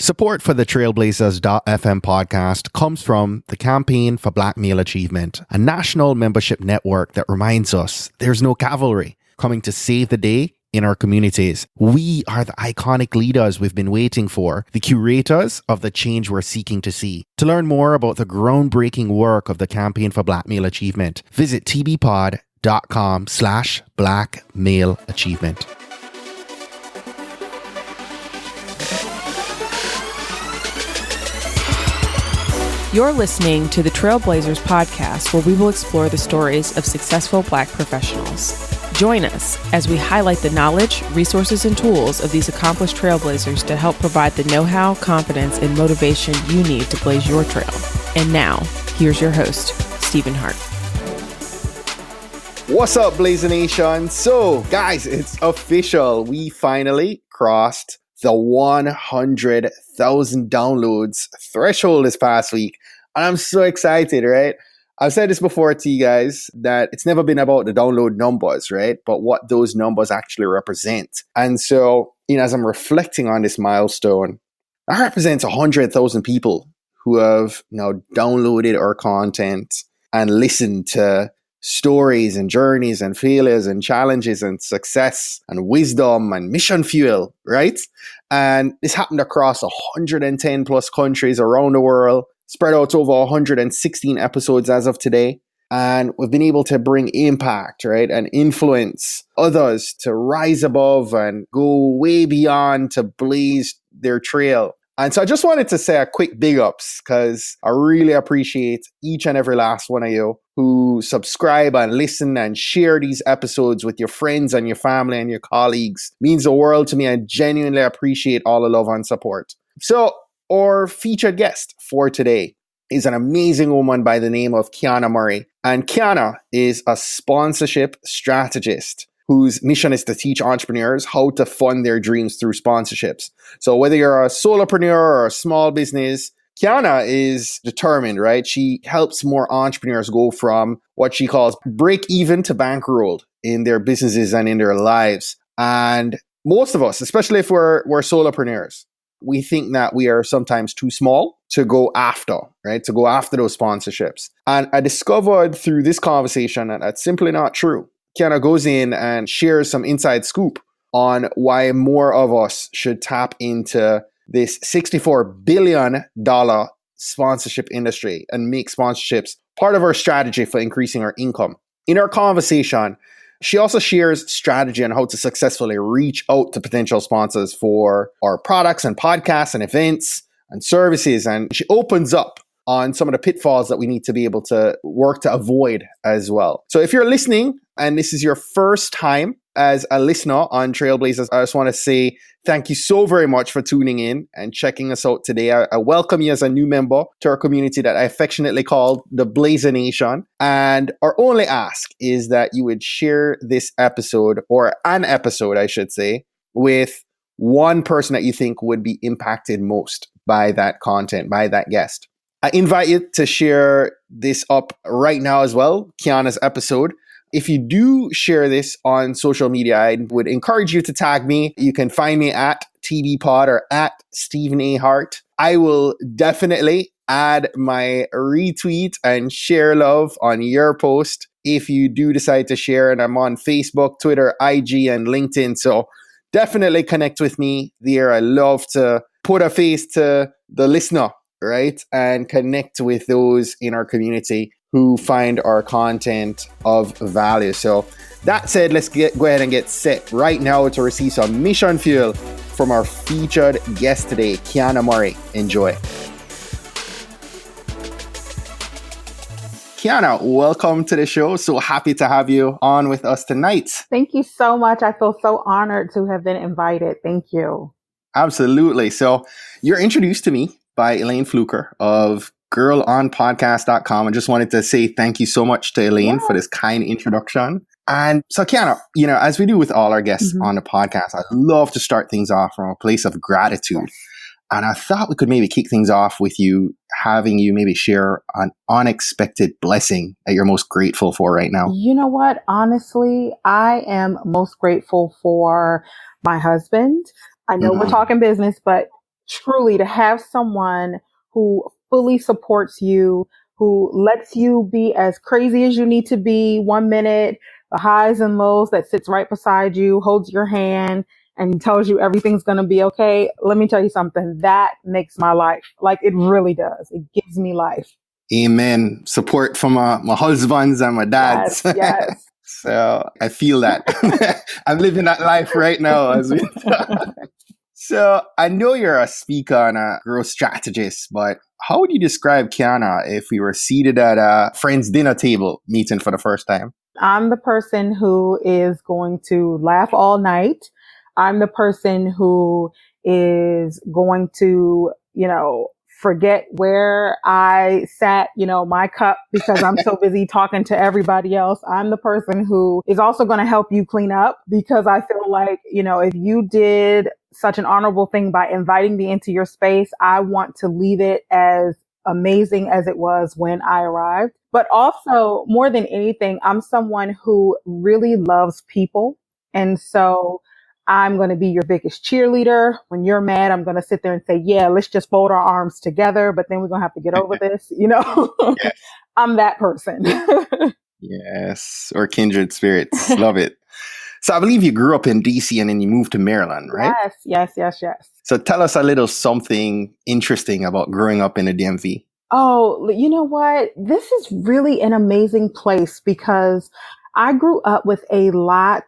Support for the Trailblazers.fm podcast comes from the Campaign for Black Male Achievement, a national membership network that reminds us there's no cavalry coming to save the day in our communities. We are the iconic leaders we've been waiting for, the curators of the change we're seeking to see. To learn more about the groundbreaking work of the Campaign for Black Male Achievement, visit tbpod.com/Black Male Achievement. You're listening to the Trailblazers podcast, where we will explore the stories of successful Black professionals. Join us as we highlight the knowledge, resources, and tools of these accomplished trailblazers to help provide the know-how, confidence, and motivation you need to blaze your trail. And now, here's your host, Stephen Hart. What's up, Blazer Nation? So, guys, it's official. We finally crossed the 100,000 downloads threshold this past week. And I'm so excited, right? I've said this before to you guys that it's never been about the download numbers, right? But what those numbers actually represent. And so, as I'm reflecting on this milestone, that represents 100,000 people who have now downloaded our content and listened to stories and journeys and failures and challenges and success and wisdom and mission fuel, right? And this happened across 110 plus countries around the world, spread out over 116 episodes as of today. And we've been able to bring impact, right? And influence others to rise above and go way beyond to blaze their trail. And so I just wanted to say a quick big ups because I really appreciate each and every last one of you who subscribe and listen and share these episodes with your friends and your family and your colleagues. It means the world to me. I genuinely appreciate all the love and support. So our featured guest for today is an amazing woman by the name of Quiana Murray. And Quiana is a sponsorship strategist whose mission is to teach entrepreneurs how to fund their dreams through sponsorships. So whether you're a solopreneur or a small business, Quiana is determined, right? She helps more entrepreneurs go from what she calls break even to bankrolled in their businesses and in their lives. And most of us, especially if we're solopreneurs, we think that we are sometimes too small to go after, right? To go after those sponsorships. And I discovered through this conversation that that's simply not true. Quiana goes in and shares some inside scoop on why more of us should tap into this $64 billion sponsorship industry and make sponsorships part of our strategy for increasing our income. In our conversation, she also shares strategy on how to successfully reach out to potential sponsors for our products and podcasts and events and services. And she opens up on some of the pitfalls that we need to be able to work to avoid as well. So if you're listening and this is your first time as a listener on Trailblazers, I just want to say thank you so very much for tuning in and checking us out today. I welcome you as a new member to our community that I affectionately call the Blazer Nation. And our only ask is that you would share this episode, or an episode, I should say, with one person that you think would be impacted most by that content, by that guest. I invite you to share this up right now as well, Quiana's episode. If you do share this on social media, I would encourage you to tag me. You can find me at TBPod or at Stephen A. Hart. I will definitely add my retweet and share love on your post if you do decide to share. And I'm on Facebook, Twitter, IG, and LinkedIn. So definitely connect with me there. I love to put a face to the listener, right? And connect with those in our community who find our content of value. So that said, let's go ahead and get set right now to receive some mission fuel from our featured guest today, Quiana Murray. Enjoy. Quiana, welcome to the show. So happy to have you on with us tonight. Thank you so much. I feel so honored to have been invited. Thank you. Absolutely. So you're introduced to me by Elaine Fluker of girlonpodcast.com. I just wanted to say thank you so much to Elaine for this kind introduction. And so, Quiana, as we do with all our guests on the podcast, I love to start things off from a place of gratitude. And I thought we could maybe kick things off with you, having you maybe share an unexpected blessing that you're most grateful for right now. You know what? Honestly, I am most grateful for my husband. I know we're talking business, but truly to have someone who fully supports you, who lets you be as crazy as you need to be 1 minute, the highs and lows, that sits right beside you, holds your hand, and tells you everything's going to be okay. Let me tell you something. That makes my life. Like, it really does. It gives me life. Amen. Support from my husbands and my dads. Yes, yes. So I feel that. I'm living that life right now as we talk. So I know you're a speaker and a growth strategist, but how would you describe Quiana if we were seated at a friend's dinner table meeting for the first time? I'm the person who is going to laugh all night. I'm the person who is going to, forget where I sat, my cup, because I'm so busy talking to everybody else. I'm the person who is also going to help you clean up, because I feel like, if you did such an honorable thing by inviting me into your space, I want to leave it as amazing as it was when I arrived. But also, more than anything, I'm someone who really loves people. And so I'm going to be your biggest cheerleader. When you're mad, I'm going to sit there and say, yeah, let's just fold our arms together, but then we're going to have to get over this, Yes. I'm that person. Yes. Or kindred spirits. Love it. So I believe you grew up in DC and then you moved to Maryland, right? Yes. So tell us a little something interesting about growing up in the DMV. Oh, you know what? This is really an amazing place, because I grew up with a lot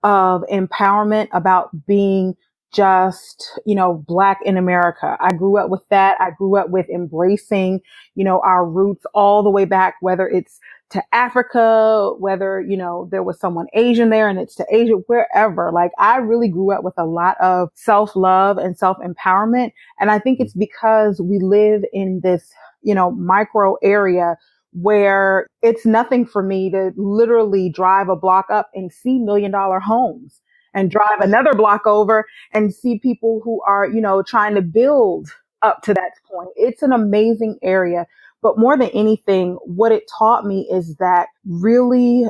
of empowerment about being just, Black in America. I grew up with that. I grew up with embracing, our roots all the way back, whether it's to Africa, whether, there was someone Asian there and it's to Asia, wherever. Like, I really grew up with a lot of self-love and self-empowerment. And I think it's because we live in this, micro area where it's nothing for me to literally drive a block up and see $1 million homes, and drive another block over and see people who are, trying to build up to that point. It's an amazing area. But more than anything, what it taught me is that really,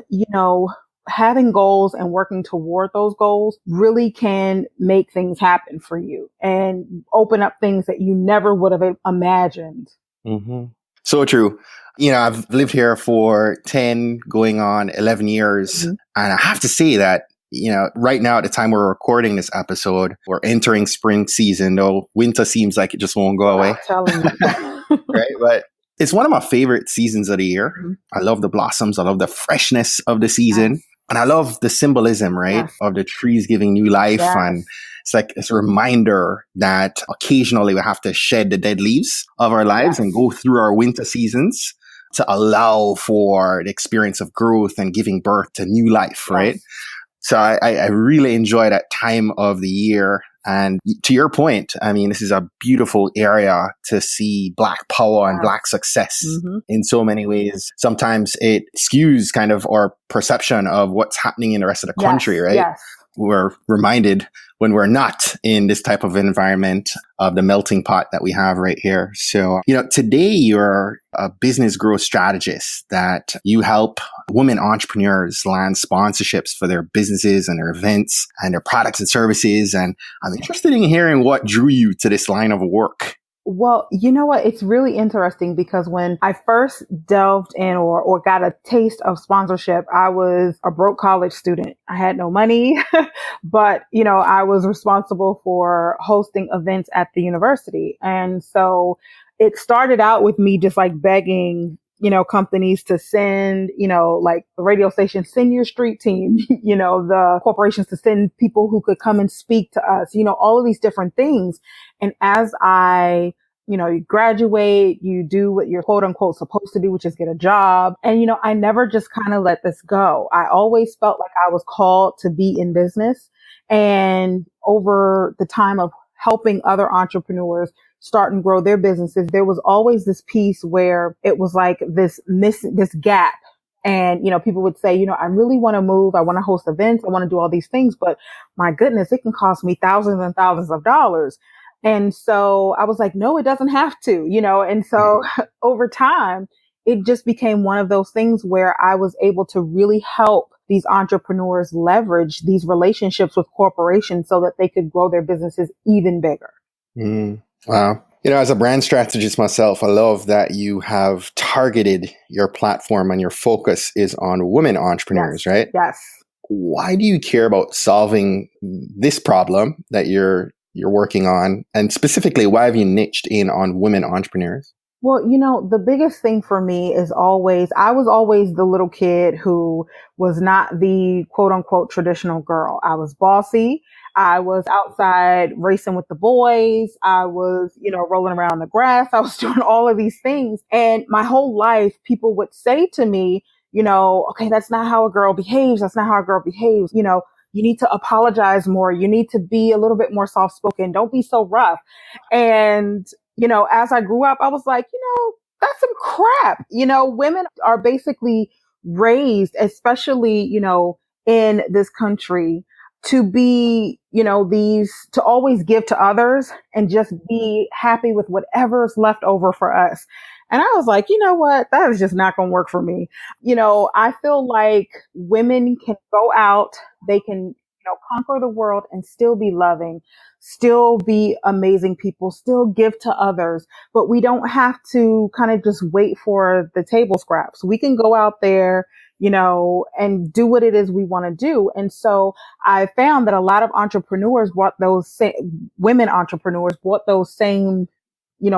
having goals and working toward those goals really can make things happen for you and open up things that you never would have imagined. Mm-hmm. So true. I've lived here for 10, going on 11 years. Mm-hmm. And I have to say that, right now at the time we're recording this episode, we're entering spring season, though winter seems like it just won't go away. I'm telling you. Right? But it's one of my favorite seasons of the year. Mm-hmm. I love the blossoms. I love the freshness of the season. Yes. And I love the symbolism, right? Yes. Of the trees giving new life. Yes. And it's a reminder that occasionally we have to shed the dead leaves of our lives. Yes. And go through our winter seasons to allow for the experience of growth and giving birth to new life, right? Yes. So I really enjoy that time of the year. And to your point, I mean, this is a beautiful area to see Black power and Black success in so many ways. Sometimes it skews kind of our perception of what's happening in the rest of the country, right? Yes. We're reminded when we're not in this type of environment of the melting pot that we have right here. So, today you're a business growth strategist that you help women entrepreneurs land sponsorships for their businesses and their events and their products and services. And I'm interested in hearing what drew you to this line of work. Well, you know what? It's really interesting, because when I first delved in or got a taste of sponsorship, I was a broke college student. I had no money, but, I was responsible for hosting events at the university. And so it started out with me just like begging, companies to send, like the radio station, send your street team, the corporations to send people who could come and speak to us, all of these different things. And as I, you graduate, you do what you're quote unquote supposed to do, which is get a job. And, I never just kind of let this go. I always felt like I was called to be in business. And over the time of helping other entrepreneurs start and grow their businesses, there was always this piece where it was like this gap. And, people would say, I really want to move. I want to host events. I want to do all these things, but my goodness, it can cost me thousands and thousands of dollars. And so I was like, no, it doesn't have to, and so over time, it just became one of those things where I was able to really help these entrepreneurs leverage these relationships with corporations so that they could grow their businesses even bigger. Wow. As a brand strategist myself, I love that you have targeted your platform and your focus is on women entrepreneurs, Yes. right? Yes. Why do you care about solving this problem that you're working on? And specifically, why have you niched in on women entrepreneurs? Well, the biggest thing for me is I was always the little kid who was not the quote unquote traditional girl. I was bossy. I was outside racing with the boys. I was, rolling around the grass. I was doing all of these things. And my whole life, people would say to me, okay, that's not how a girl behaves. That's not how a girl behaves. You need to apologize more. You need to be a little bit more soft spoken. Don't be so rough. And as I grew up, I was like, that's some crap. Women are basically raised, especially, in this country to be, to always give to others and just be happy with whatever's left over for us. And I was like, you know what? That is just not going to work for me. I feel like women can go out, they can, conquer the world and still be loving, still be amazing people, still give to others, but we don't have to kind of just wait for the table scraps. We can go out there, and do what it is we want to do. And so I found that a lot of entrepreneurs women entrepreneurs brought those same,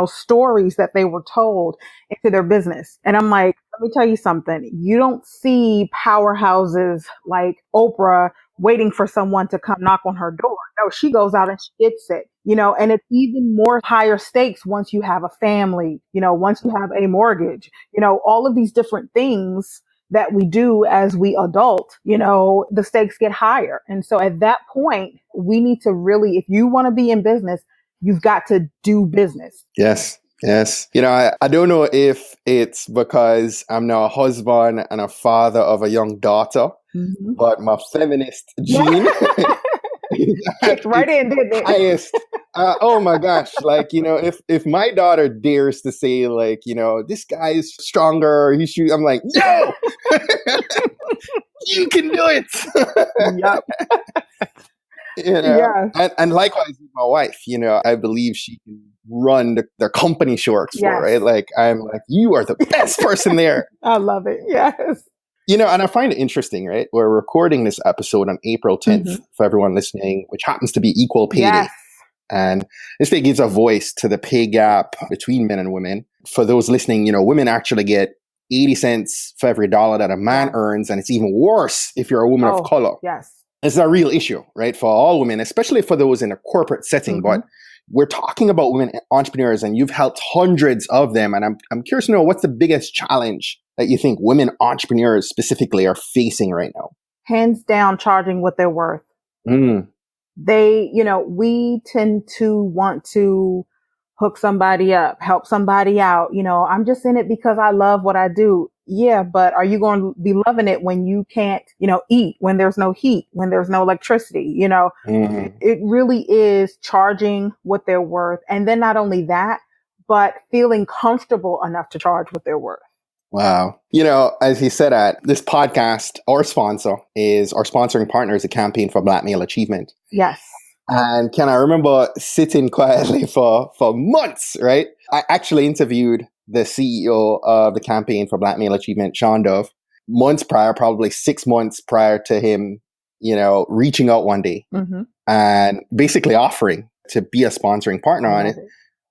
stories that they were told into their business. And I'm like, let me tell you something. You don't see powerhouses like Oprah waiting for someone to come knock on her door. No, she goes out and she gets it, and it's even more higher stakes once you have a family, once you have a mortgage, all of these different things that we do as we adult, the stakes get higher. And so at that point, we need to really, if you want to be in business, you've got to do business. Yes. Yes. I don't know if it's because I'm now a husband and a father of a young daughter, but my feminist gene kicked right in, didn't it? Highest. Oh my gosh. Like, if my daughter dares to say like, this guy is stronger, I'm like, no, you can do it. Yep. Yeah. And likewise with my wife, I believe she can run the company she works for, right? Like, I'm like, you are the best person there. I love it. Yes. And I find it interesting, right? We're recording this episode on April 10th for everyone listening, which happens to be Equal Pay Day. And this day gives a voice to the pay gap between men and women. For those listening, women actually get 80 cents for every dollar that a man earns. And it's even worse if you're a woman of color. Yes. It's a real issue, right? For all women, especially for those in a corporate setting. But we're talking about women entrepreneurs and you've helped hundreds of them. And I'm curious to know, what's the biggest challenge that you think women entrepreneurs specifically are facing right now? Hands down, charging what they're worth. They, we tend to want to hook somebody up, help somebody out. I'm just in it because I love what I do. Yeah, but are you going to be loving it when you can't, eat, when there's no heat, when there's no electricity? It really is charging what they're worth. And then not only that, but feeling comfortable enough to charge what they're worth. Wow. As he said this podcast, our sponsoring partner is a Campaign for Black Male Achievement. Yes. And I remember sitting quietly for months, right? I actually interviewed the CEO of the Campaign for Black Male Achievement, Sean Dove, months prior, probably 6 months prior to him, reaching out one day and basically offering to be a sponsoring partner on it.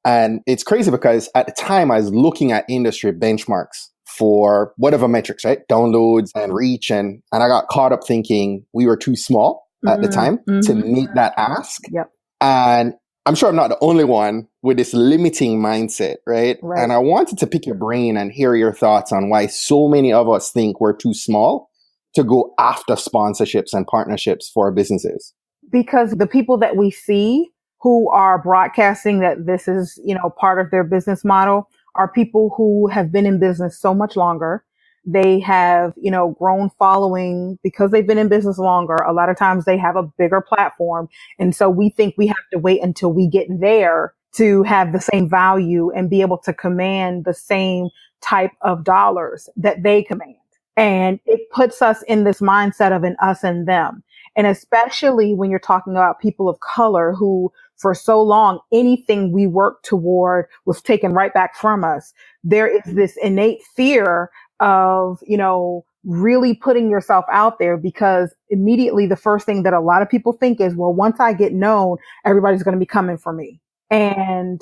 And it's crazy because at the time I was looking at industry benchmarks for whatever metrics, right? Downloads and reach. And I got caught up thinking we were too small at the time to meet that ask. Yep. And I'm sure I'm not the only one with this limiting mindset, right? And I wanted to pick your brain and hear your thoughts on why so many of us think we're too small to go after sponsorships and partnerships for businesses. Because the people that we see who are broadcasting that this is, part of their business model are people who have been in business so much longer. They have, grown following because they've been in business longer. A lot of times they have a bigger platform. And so we think we have to wait until we get there to have the same value and be able to command the same type of dollars that they command. And it puts us in this mindset of an us and them. And especially when you're talking about people of color who for so long, anything we worked toward was taken right back from us. There is this innate fear of, really putting yourself out there, because immediately the first thing that a lot of people think is, well, once I get known, everybody's going to be coming for me. And,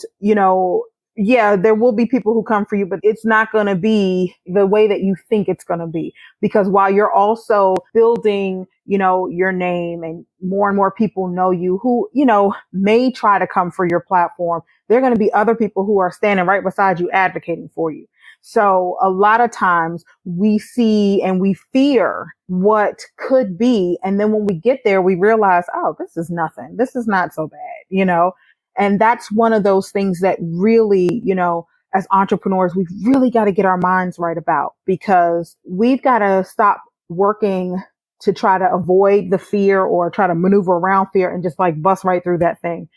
yeah, there will be people who come for you, but it's not going to be the way that you think it's going to be. Because while you're also building, your name, and more people know you who, may try to come for your platform, there are going to be other people who are standing right beside you advocating for you. So a lot of times we see and we fear what could be. And then when we get there, we realize, oh, this is nothing. This is not so bad, And that's one of those things that really, as entrepreneurs, we've really got to get our minds right about, because we've got to stop working to try to avoid the fear or try to maneuver around fear and just like bust right through that thing.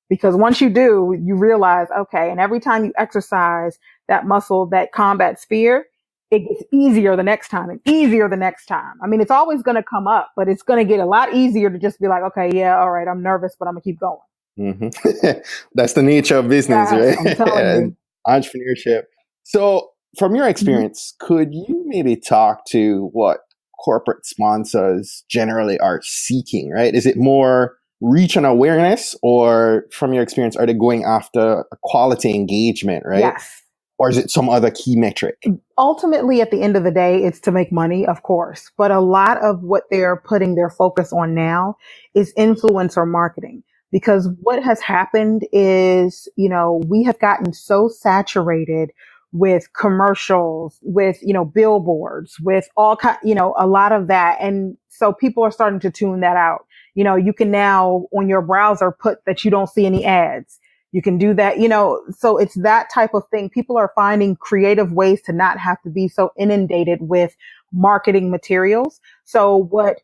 Because once you do, you realize, okay, and every time you exercise that muscle that combats fear, it gets easier the next time and easier the next time. I mean, it's always going to come up, but it's going to get a lot easier to just be like, okay, yeah, all right, I'm nervous, but I'm going to keep going. Mm-hmm. That's the nature of business, Yes, right? I'm telling you. Entrepreneurship. So from your experience, could you maybe talk to what corporate sponsors generally are seeking, right? Is it more reach and awareness, or from your experience, are they going after a quality engagement, right? Yes. Or is it some other key metric? Ultimately, at the end of the day, it's to make money, of course. But a lot of what they're putting their focus on now is influencer marketing. Because what has happened is, we have gotten so saturated with commercials, with, billboards, with all kind, a lot of that. And so people are starting to tune that out. You can now on your browser put that you don't see any ads. You can do that, so it's that type of thing. People are finding creative ways to not have to be so inundated with marketing materials. So what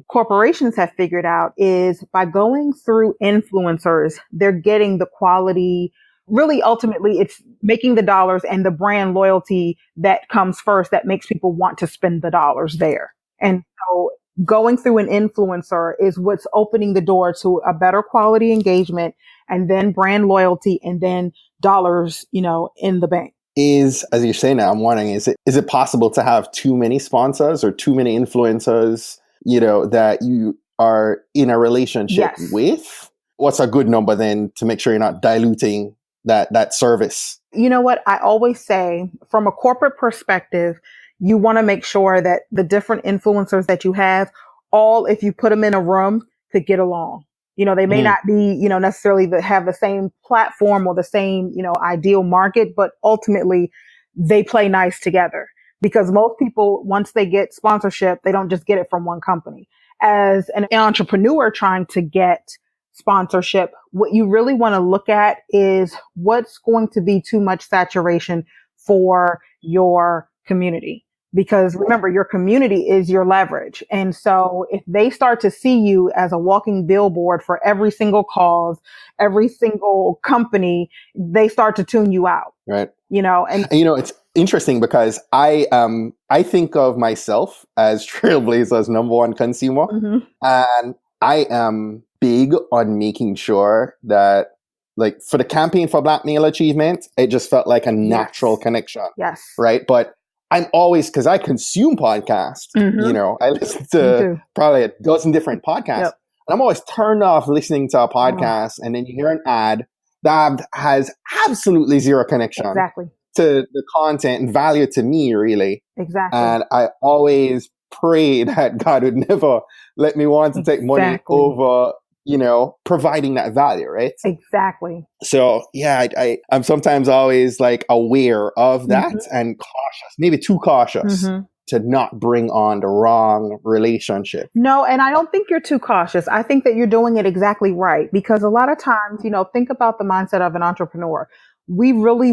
corporations have figured out is by going through influencers, they're getting the quality. Really, ultimately, it's making the dollars and the brand loyalty that comes first that makes people want to spend the dollars there. And so going through an influencer is what's opening the door to a better quality engagement, and then brand loyalty, and then dollars, in the bank. As you're saying now, I'm wondering, is it possible to have too many sponsors or too many influencers, that you are in a relationship with? What's a good number then to make sure you're not diluting that service? You know what? I always say, from a corporate perspective, you want to make sure that the different influencers that you have, all, if you put them in a room, could get along. They may not be, necessarily have the same platform or the same, ideal market, but ultimately they play nice together. Because most people, once they get sponsorship, they don't just get it from one company. As an entrepreneur trying to get sponsorship, what you really want to look at is what's going to be too much saturation for your community. Because remember, your community is your leverage. And so if they start to see you as a walking billboard for every single cause, every single company, they start to tune you out. Right. And it's interesting because I think of myself as Trailblazer's number one consumer. And I am big on making sure that, like, for the campaign for Black Male Achievement, it just felt like a natural connection. Yes. Right. But I'm always, because I consume podcasts, I listen to probably a dozen different podcasts. Yep. And I'm always turned off listening to a podcast, and then you hear an ad that has absolutely zero connection to the content and value to me, really. Exactly. And I always pray that God would never let me want to take money over, providing that value, right? Exactly. So yeah, I'm sometimes always like aware of that and cautious, maybe too cautious to not bring on the wrong relationship. No, and I don't think you're too cautious. I think that you're doing it exactly right, because a lot of times, think about the mindset of an entrepreneur. We really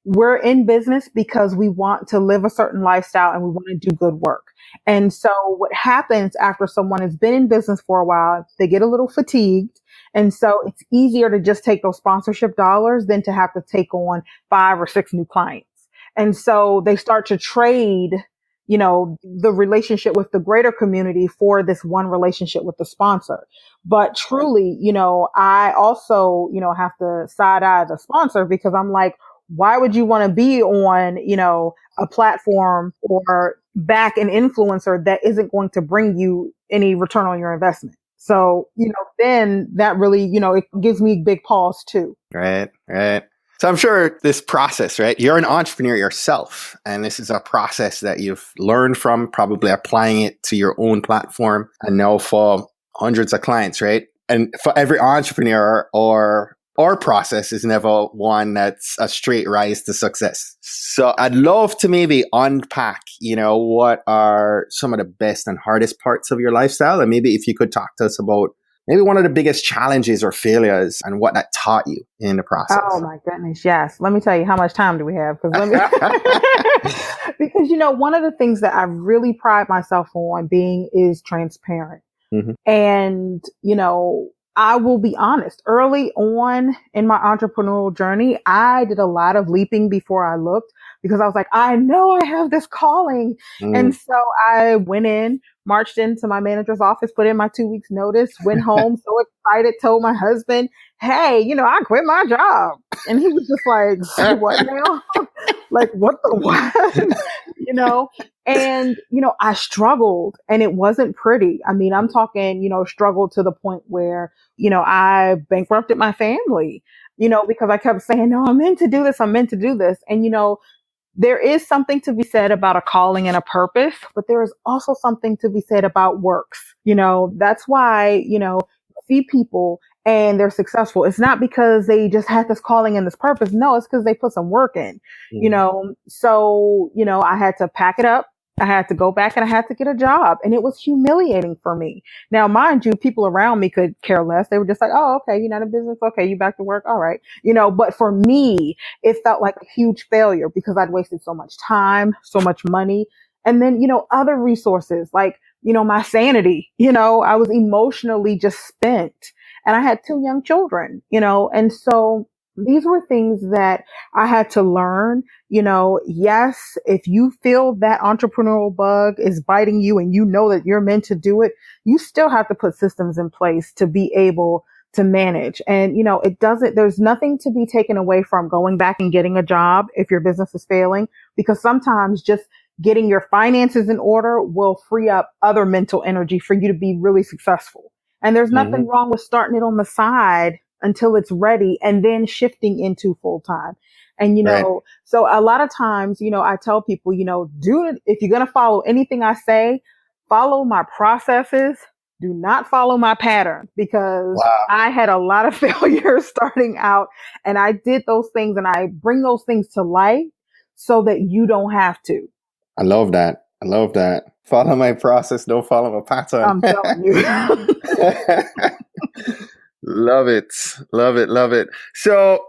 we're in business because we want to live a certain lifestyle and we want to do good work. And so what happens after someone has been in business for a while, they get a little fatigued. And so it's easier to just take those sponsorship dollars than to have to take on 5 or 6 new clients. And so they start to trade, the relationship with the greater community for this one relationship with the sponsor. But truly, I also, have to side eye the sponsor, because I'm like, why would you want to be on, a platform or back an influencer that isn't going to bring you any return on your investment? So, then that really, it gives me big pause too. Right. So I'm sure this process, right? You're an entrepreneur yourself, and this is a process that you've learned from, probably applying it to your own platform, and now for hundreds of clients, right? And for every entrepreneur or process is never one that's a straight rise to success. So I'd love to maybe unpack, what are some of the best and hardest parts of your lifestyle? And maybe if you could talk to us about maybe one of the biggest challenges or failures and what that taught you in the process. Oh my goodness, yes. Let me tell you, how much time do we have? Because one of the things that I really pride myself on being is transparent. Mm-hmm. And, I will be honest, early on in my entrepreneurial journey, I did a lot of leaping before I looked, because I was like, I know I have this calling. And so I went in, marched into my manager's office, put in my 2 weeks notice, went home so excited, told my husband, hey, I quit my job. And he was just like, say what now? Like, what the what? And, I struggled, and it wasn't pretty. I mean, I'm talking, struggled to the point where, I bankrupted my family, because I kept saying, no, I'm meant to do this. I'm meant to do this. And, there is something to be said about a calling and a purpose, but there is also something to be said about works. That's why, see people and they're successful. It's not because they just had this calling and this purpose. No, it's because they put some work in, So, I had to pack it up. I had to go back and I had to get a job, and it was humiliating for me. Now, mind you, people around me could care less. They were just like, oh, okay, you're not in business. Okay. You back to work. All right. But for me, it felt like a huge failure because I'd wasted so much time, so much money. And then, other resources like, my sanity, I was emotionally just spent, and I had 2 young children, and so these were things that I had to learn. Yes, if you feel that entrepreneurial bug is biting you and that you're meant to do it, you still have to put systems in place to be able to manage. And, there's nothing to be taken away from going back and getting a job if your business is failing, because sometimes just getting your finances in order will free up other mental energy for you to be really successful. And there's nothing wrong with starting it on the side until it's ready and then shifting into full time. And, right. So a lot of times, I tell people, do it. If you're going to follow anything I say, follow my processes. Do not follow my pattern, because I had a lot of failures starting out, and I did those things, and I bring those things to light so that you don't have to. I love that. Follow my process. Don't follow my pattern. I'm telling you. Love it. So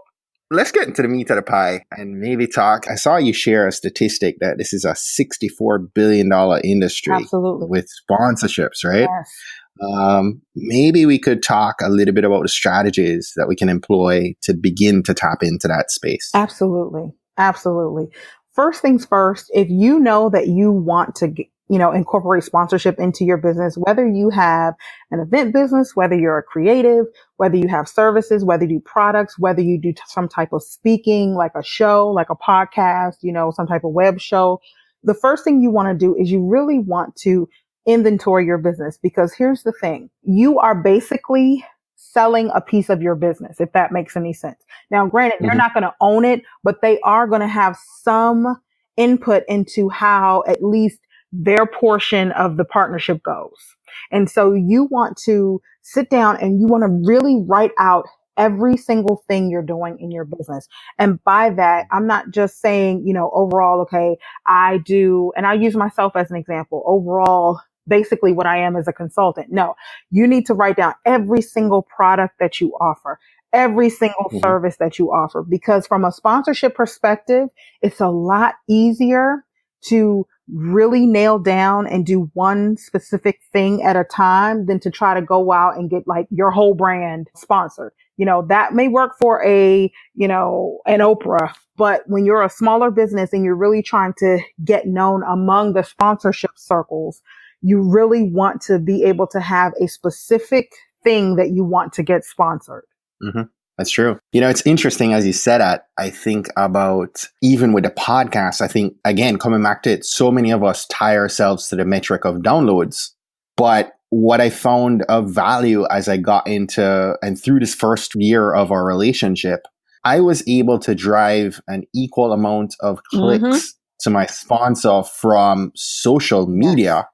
let's get into the meat of the pie and maybe talk. I saw you share a statistic that this is a $64 billion industry. Absolutely. With sponsorships, right? Yes. Maybe we could talk a little bit about the strategies that we can employ to begin to tap into that space. Absolutely. First things first, if you know that you want to incorporate sponsorship into your business, whether you have an event business, whether you're a creative, whether you have services, whether you do products, whether you do some type of speaking, like a show, like a podcast, some type of web show, the first thing you want to do is you really want to inventory your business, because here's the thing. You are basically selling a piece of your business, if that makes any sense. Now, granted, they're not going to own it, but they are going to have some input into how at least their portion of the partnership goes. And so you want to sit down and you want to really write out every single thing you're doing in your business. And by that, I'm not just saying, overall, okay, I do, and I'll use myself as an example. Overall, basically what I am as a consultant. No, you need to write down every single product that you offer, every single service that you offer, because from a sponsorship perspective, it's a lot easier to really nail down and do one specific thing at a time than to try to go out and get like your whole brand sponsored. that may work for an Oprah, but when you're a smaller business and you're really trying to get known among the sponsorship circles, you really want to be able to have a specific thing that you want to get sponsored. Mm-hmm. That's true. It's interesting as you said that. I think about even with the podcast, I think, again, coming back to it, so many of us tie ourselves to the metric of downloads. But what I found of value as I got into and through this first year of our relationship, I was able to drive an equal amount of clicks to my sponsor from social media,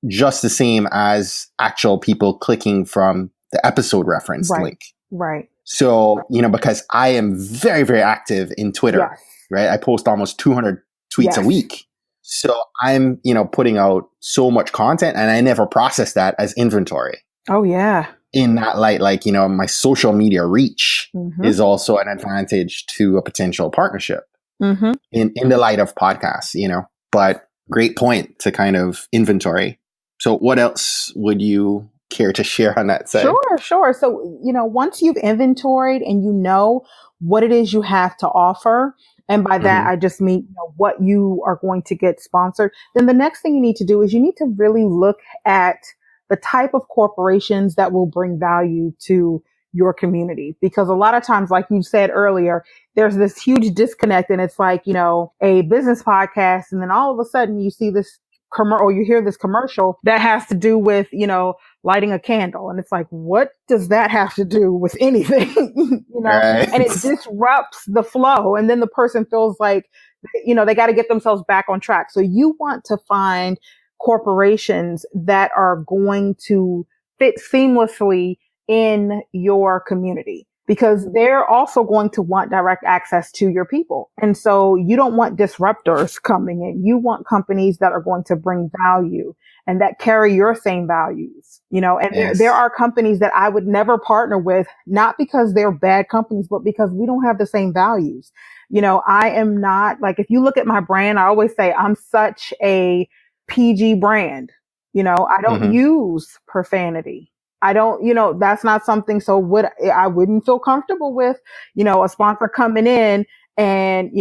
just the same as actual people clicking from the episode reference link. Right. So, because I am very, very active in Twitter, right? I post almost 200 tweets a week. So I'm, putting out so much content and I never process that as inventory. Oh, yeah. In that light, my social media reach is also an advantage to a potential partnership in the light of podcasts, but great point to kind of inventory. So what else would you care to share on that side? Sure. So, once you've inventoried and you know what it is you have to offer, and by that, I just mean what you are going to get sponsored, then the next thing you need to do is you need to really look at the type of corporations that will bring value to your community. Because a lot of times, like you said earlier, there's this huge disconnect and it's like, a business podcast. And then all of a sudden you see this or you hear this commercial that has to do with, lighting a candle. And it's like, what does that have to do with anything? Right. And it disrupts the flow. And then the person feels like, they got to get themselves back on track. So you want to find corporations that are going to fit seamlessly in your community, because they're also going to want direct access to your people. And so you don't want disruptors coming in. You want companies that are going to bring value and that carry your same values, and there are companies that I would never partner with, not because they're bad companies, but because we don't have the same values. I am not if you look at my brand, I always say I'm such a PG brand. I don't use profanity. I don't, that's not something. So I wouldn't feel comfortable with, a sponsor coming in and,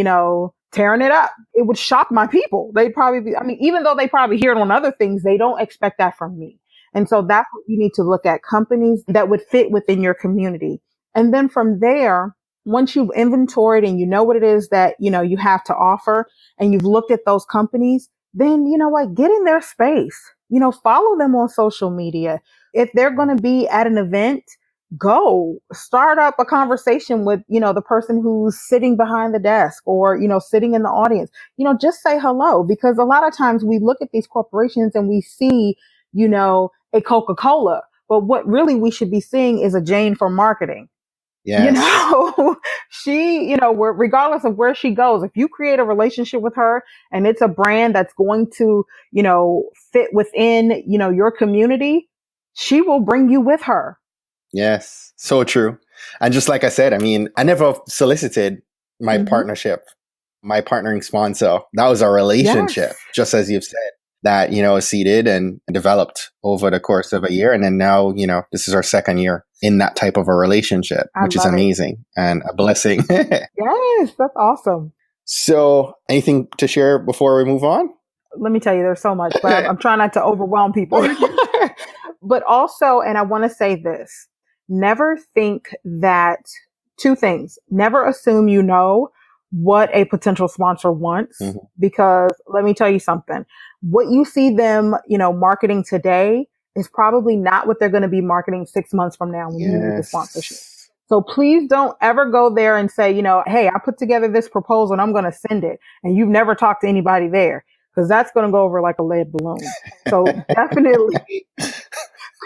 tearing it up. It would shock my people. They'd probably be, even though they probably hear it on other things, they don't expect that from me. And so that's what you need to look at, companies that would fit within your community. And then from there, once you've inventoried and you know what it is that, you have to offer and you've looked at those companies, then, get in their space, follow them on social media. If they're going to be at an event, go start up a conversation with, the person who's sitting behind the desk or, sitting in the audience, just say hello, because a lot of times we look at these corporations and we see, a Coca-Cola, but what really we should be seeing is a Jane from marketing. Yes. She, regardless of where she goes, if you create a relationship with her and it's a brand that's going to, fit within, your community, she will bring you with her. Yes, so true. And just like I said, I never solicited my partnership, my partnering sponsor. That was a relationship, just as you've said, that, seeded and developed over the course of a year. And then now, this is our second year in that type of a relationship, which is amazing and a blessing. Yes, that's awesome. So anything to share before we move on? Let me tell you, there's so much, but I'm trying not to overwhelm people. But also, and I want to say this, never think that two things, never assume what a potential sponsor wants, because let me tell you something, what you see them, marketing today is probably not what they're going to be marketing 6 months from now when you need the sponsorship. So please don't ever go there and say, hey, I put together this proposal and I'm going to send it. And you've never talked to anybody there, because that's going to go over like a lead balloon. So definitely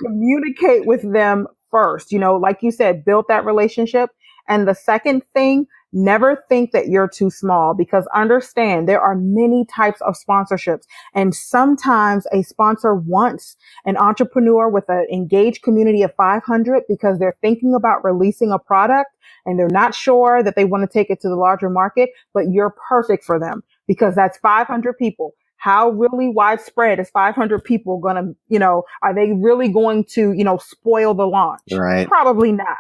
communicate with them first, like you said, build that relationship. And the second thing, never think that you're too small, because understand there are many types of sponsorships. And sometimes a sponsor wants an entrepreneur with an engaged community of 500 because they're thinking about releasing a product and they're not sure that they want to take it to the larger market, but you're perfect for them because that's 500 people. How really widespread is 500 people going to, are they really going to, spoil the launch? Right. Probably not.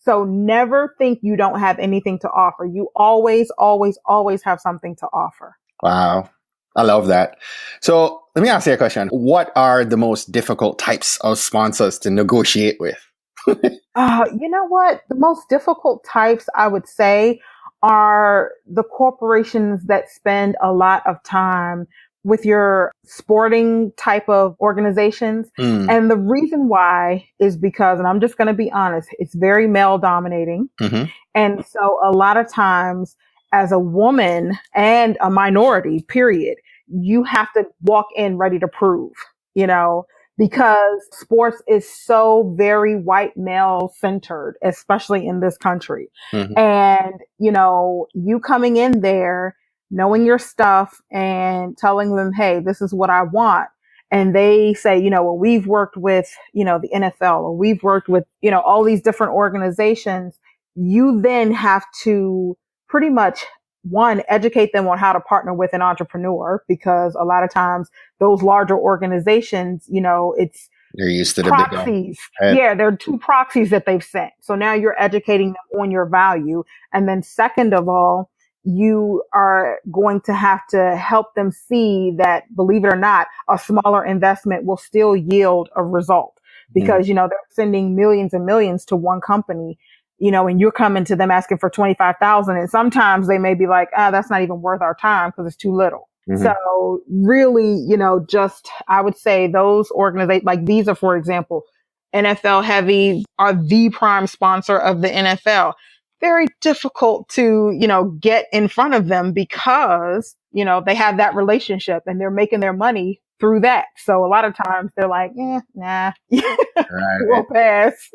So never think you don't have anything to offer. You always, always, always have something to offer. Wow. I love that. So let me ask you a question. What are the most difficult types of sponsors to negotiate with? You know what? The most difficult types, I would say, are the corporations that spend a lot of time with your sporting type of organizations. And the reason why is because, and I'm just going to be honest, it's very male dominating. Mm-hmm. And so a lot of times as a woman and a minority, period, you have to walk in ready to prove, because sports is so very white male centered, especially in this country. Mm-hmm. And, you coming in there, knowing your stuff and telling them, hey, this is what I want. And they say, well, we've worked with, the NFL, or we've worked with, all these different organizations. You then have to pretty much, one, educate them on how to partner with an entrepreneur, because a lot of times those larger organizations, it's you're used to the proxies. Right? Yeah, there are two proxies that they've sent. So now you're educating them on your value. And then second of all, you are going to have to help them see that, believe it or not, a smaller investment will still yield a result, because, they're sending millions and millions to one company, and you're coming to them asking for 25,000. And sometimes they may be like, that's not even worth our time because it's too little. Mm-hmm. So really, I would say those organizations like Visa, for example, NFL heavy, are the prime sponsor of the NFL. Very difficult to, get in front of them because, they have that relationship and they're making their money through that. So a lot of times they're like, nah, we'll pass.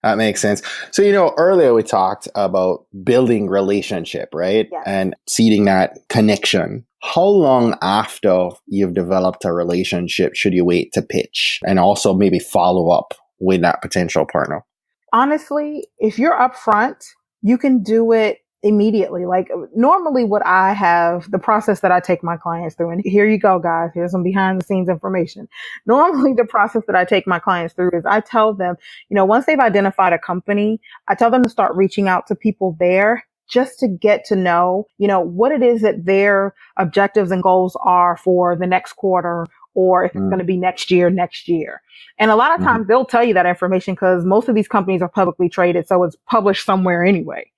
That makes sense. So, earlier we talked about building relationship, right? Yes. And seeding that connection. How long after you've developed a relationship should you wait to pitch and also maybe follow up with that potential partner? Honestly, if you're upfront, you can do it immediately. Like normally the process that I take my clients through, and here you go, guys, here's some behind the scenes information. Normally the process that I take my clients through is I tell them, once they've identified a company, I tell them to start reaching out to people there just to get to know, what it is that their objectives and goals are for the next quarter, or if it's going to be next year. And a lot of times they'll tell you that information because most of these companies are publicly traded. So it's published somewhere anyway.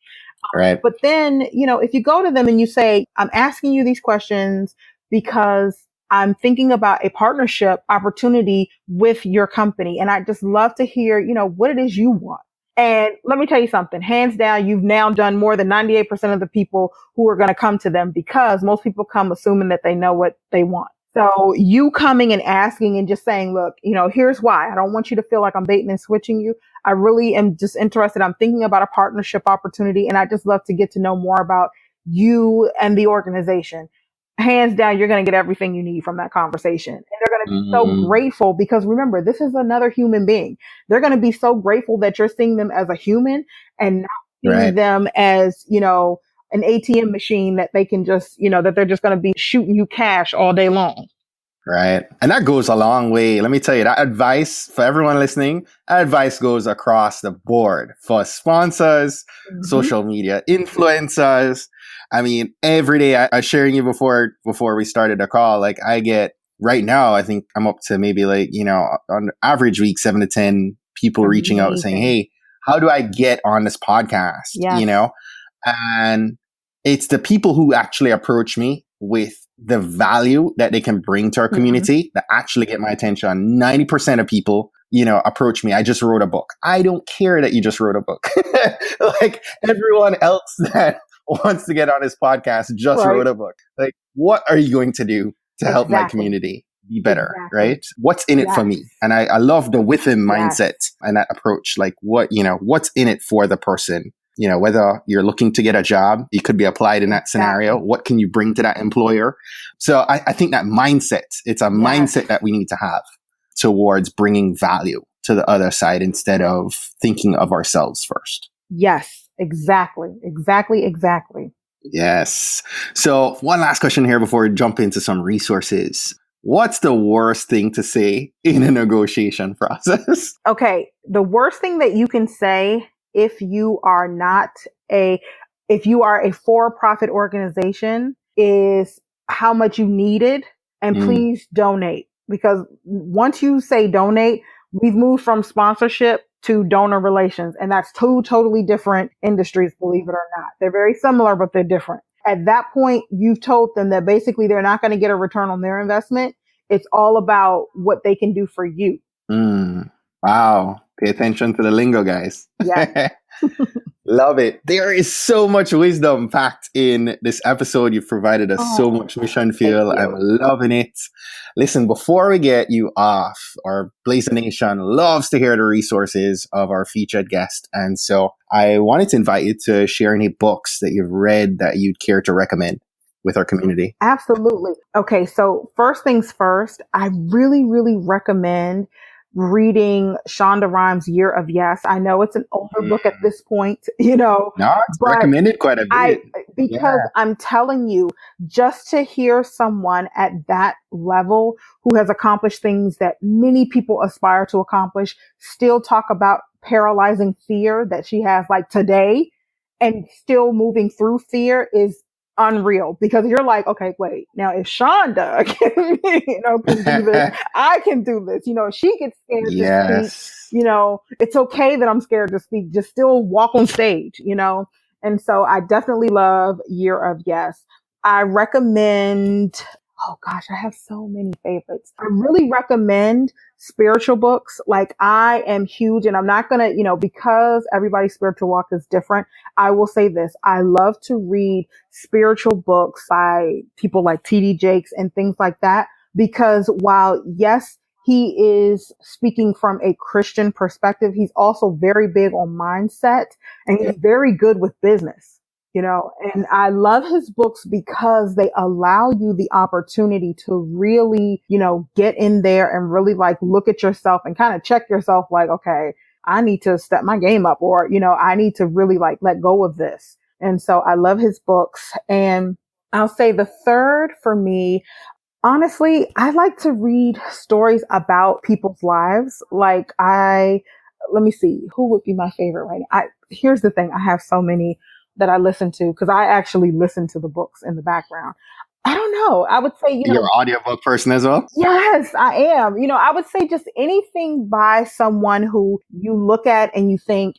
Right. But then, if you go to them and you say, I'm asking you these questions because I'm thinking about a partnership opportunity with your company. And I just love to hear, what it is you want. And let me tell you something, hands down, you've now done more than 98% of the people who are going to come to them, because most people come assuming that they know what they want. So you coming and asking and just saying, look, here's why. I don't want you to feel like I'm baiting and switching you. I really am just interested. I'm thinking about a partnership opportunity, and I just love to get to know more about you and the organization. Hands down, you're going to get everything you need from that conversation. And they're going to be so grateful, because remember, this is another human being. They're going to be so grateful that you're seeing them as a human and not seeing them as, an ATM machine that they can just, that they're just going to be shooting you cash all day long. Right. And that goes a long way. Let me tell you, that advice for everyone listening, that advice goes across the board for sponsors, social media influencers. I mean, every day I was sharing you before we started the call, like I get right now, I think I'm up to maybe on average week, 7 to 10 people reaching out and saying, hey, how do I get on this podcast? Yes. And it's the people who actually approach me with the value that they can bring to our community that actually get my attention. 90% of people, approach me. I just wrote a book. I don't care that you just wrote a book. Like everyone else that wants to get on this podcast just wrote a book. Like, what are you going to do to help my community be better, right? What's in it for me? And I love the within mindset and that approach. Like what's in it for the person? Whether you're looking to get a job, it could be applied in that scenario. What can you bring to that employer? So I think that mindset, it's a mindset that we need to have towards bringing value to the other side instead of thinking of ourselves first. Yes, exactly. Yes. So one last question here before we jump into some resources. What's the worst thing to say in a negotiation process? Okay. The worst thing that you can say if you are a for-profit organization, is how much you needed, and please donate. Because once you say donate, we've moved from sponsorship to donor relations, and that's two totally different industries, believe it or not. They're very similar, but they're different. At that point, you've told them that basically they're not going to get a return on their investment. It's all about what they can do for you. Wow. Pay attention to the lingo, guys. Yeah. Love it. There is so much wisdom packed in this episode. You've provided us so much mission feel. I'm loving it. Listen, before we get you off, our Blazer Nation loves to hear the resources of our featured guest. And so I wanted to invite you to share any books that you've read that you'd care to recommend with our community. Absolutely. Okay. So first things first, I really, really recommend reading Shonda Rhimes' Year of Yes. I know it's an older book at this point, No, it's recommended quite a bit. Because I'm telling you, just to hear someone at that level who has accomplished things that many people aspire to accomplish, still talk about paralyzing fear that she has like today, and still moving through fear is unreal, because you're like, okay, wait, now if Shonda can, can do this, I can do this. She gets scared to speak. It's okay that I'm scared to speak. Just still walk on stage, And so I definitely love Year of Yes. I recommend, oh gosh, I have so many favorites. I really recommend spiritual books. Like, I am huge, and I'm not going to, because everybody's spiritual walk is different. I will say this. I love to read spiritual books by people like T.D. Jakes and things like that, because while, yes, he is speaking from a Christian perspective, he's also very big on mindset, and he's very good with business. And I love his books because they allow you the opportunity to really, get in there and really like look at yourself and kind of check yourself like, okay, I need to step my game up, or, I need to really like let go of this. And so I love his books. And I'll say the third for me, honestly, I like to read stories about people's lives. Like let me see, who would be my favorite right now? Here's the thing. I have so many that I listen to, because I actually listen to the books in the background. I don't know. I would say, you're an audiobook person as well? Yes, I am. I would say just anything by someone who you look at and you think,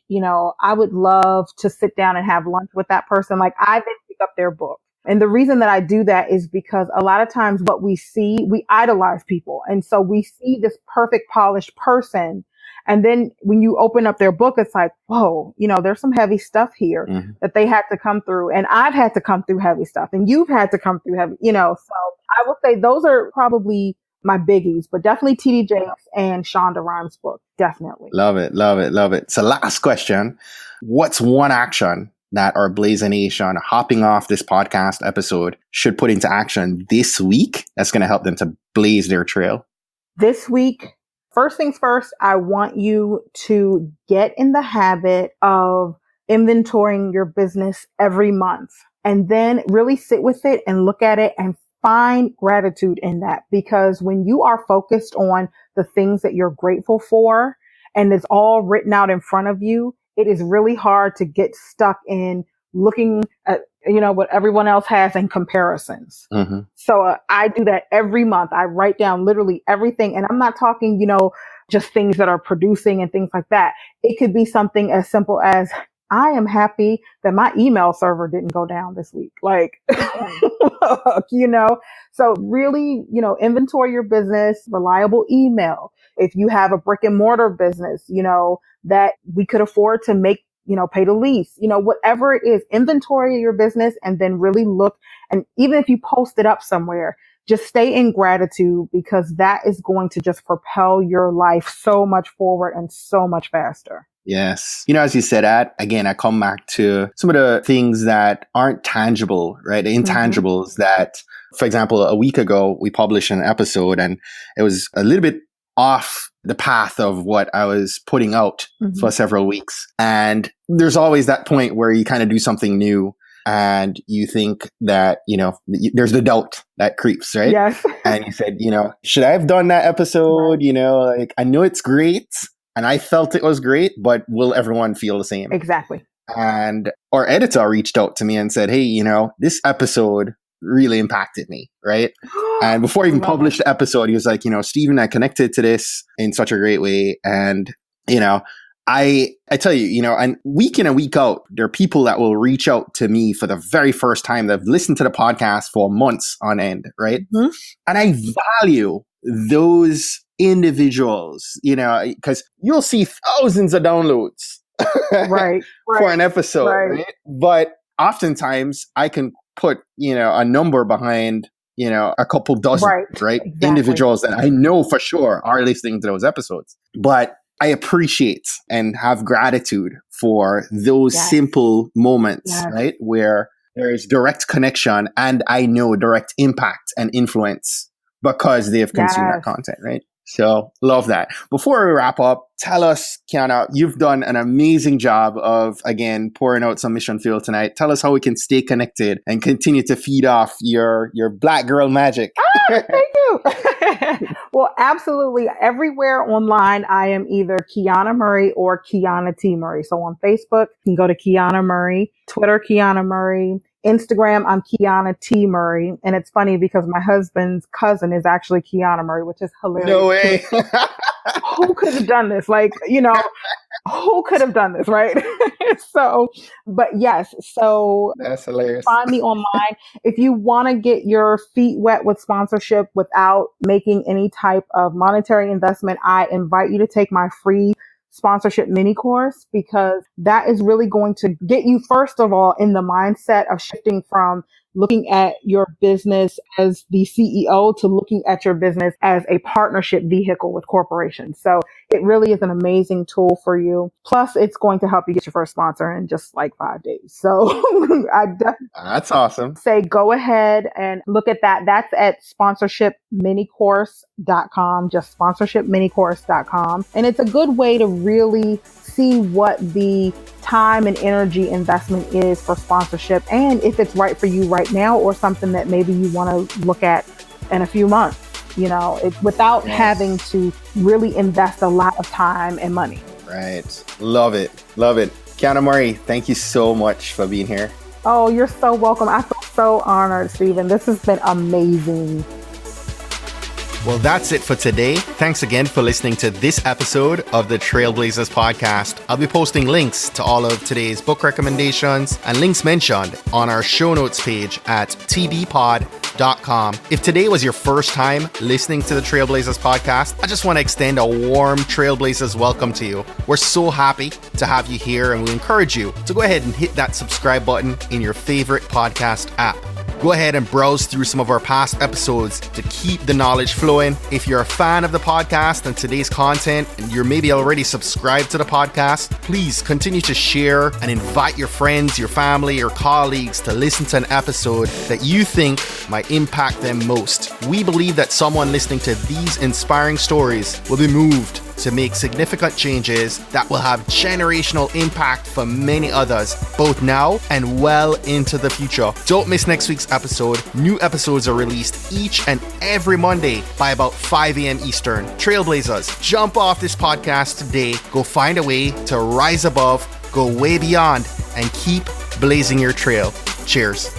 I would love to sit down and have lunch with that person. Like, I then pick up their book. And the reason that I do that is because a lot of times what we see, we idolize people. And so we see this perfect, polished person. And then when you open up their book, it's like, whoa, there's some heavy stuff here that they had to come through. And I've had to come through heavy stuff, and you've had to come through heavy, so I would say those are probably my biggies, but definitely T.D. Jakes and Shonda Rhimes' book. Definitely. Love it. Love it. Love it. So last question, what's one action that our Blazer Nation hopping off this podcast episode should put into action this week that's going to help them to blaze their trail? This week, first things first, I want you to get in the habit of inventorying your business every month, and then really sit with it and look at it and find gratitude in that. Because when you are focused on the things that you're grateful for and it's all written out in front of you, it is really hard to get stuck in looking at, what everyone else has in comparisons. So I do that every month. I write down literally everything. And I'm not talking, just things that are producing and things like that. It could be something as simple as, I am happy that my email server didn't go down this week. Like, so really, inventory your business, reliable email. If you have a brick and mortar business, that we could afford to make, pay the lease, whatever it is, inventory your business, and then really look. And even if you post it up somewhere, just stay in gratitude, because that is going to just propel your life so much forward and so much faster. Yes. As you said that, again, I come back to some of the things that aren't tangible, right? The intangibles that, for example, a week ago, we published an episode and it was a little bit off the path of what I was putting out for several weeks. And there's always that point where you kind of do something new and you think that, there's the doubt that creeps, right? Yes. And you said, should I have done that episode? Right. Like, I know it's great, And I felt it was great, but will everyone feel the same? Exactly. And our editor reached out to me and said, hey, this episode really impacted me, right? And before he even published the episode, he was like, Stephen, I connected to this in such a great way. And, I tell you, and week in and week out, there are people that will reach out to me for the very first time. They've listened to the podcast for months on end, right? Mm-hmm. And I value those individuals, because you'll see thousands of downloads right, for an episode, right? But oftentimes I can put, a number behind, a couple dozen, right? Exactly. Individuals that I know for sure are listening to those episodes. But I appreciate and have gratitude for those simple moments, right? Where there is direct connection and I know direct impact and influence because they have consumed that content, right? So love that. Before we wrap up, tell us, Quiana, you've done an amazing job of, again, pouring out some mission fuel tonight. Tell us how we can stay connected and continue to feed off your Black girl magic. Thank you. Well, absolutely. Everywhere online, I am either Quiana Murray or Quiana T. Murray. So on Facebook, you can go to Quiana Murray, Twitter, Quiana Murray. Instagram, I'm Quiana T. Murray. And it's funny because my husband's cousin is actually Quiana Murray, which is hilarious. No way. Who could have done this? Who could have done this, right? But yes. So that's hilarious. Find me online. If you want to get your feet wet with sponsorship without making any type of monetary investment, I invite you to take my free sponsorship mini course, because that is really going to get you, first of all, in the mindset of shifting from looking at your business as the CEO to looking at your business as a partnership vehicle with corporations. So it really is an amazing tool for you. Plus, it's going to help you get your first sponsor in just like 5 days. So I definitely that's awesome. Say go ahead and look at that. That's at sponsorshipminicourse.com, just sponsorshipminicourse.com. And it's a good way to really see what the time and energy investment is for sponsorship, and if it's right for you right now or something that maybe you want to look at in a few months, without having to really invest a lot of time and money. Right. Love it. Love it. Quiana Murray, thank you so much for being here. Oh, you're so welcome. I feel so honored, Stephen. This has been amazing. Well, that's it for today. Thanks again for listening to this episode of the Trailblazers podcast. I'll be posting links to all of today's book recommendations and links mentioned on our show notes page at tbpod.com. If today was your first time listening to the Trailblazers podcast, I just want to extend a warm Trailblazers welcome to you. We're so happy to have you here, and we encourage you to go ahead and hit that subscribe button in your favorite podcast app. Go ahead and browse through some of our past episodes to keep the knowledge flowing. If you're a fan of the podcast and today's content, and you're maybe already subscribed to the podcast, please continue to share and invite your friends, your family, your colleagues to listen to an episode that you think might impact them most. We believe that someone listening to these inspiring stories will be moved to make significant changes that will have generational impact for many others, both now and well into the future. Don't miss next week's episode. New episodes are released each and every Monday by about 5 a.m. Eastern. Trailblazers, jump off this podcast today. Go find a way to rise above, go way beyond, and keep blazing your trail. Cheers.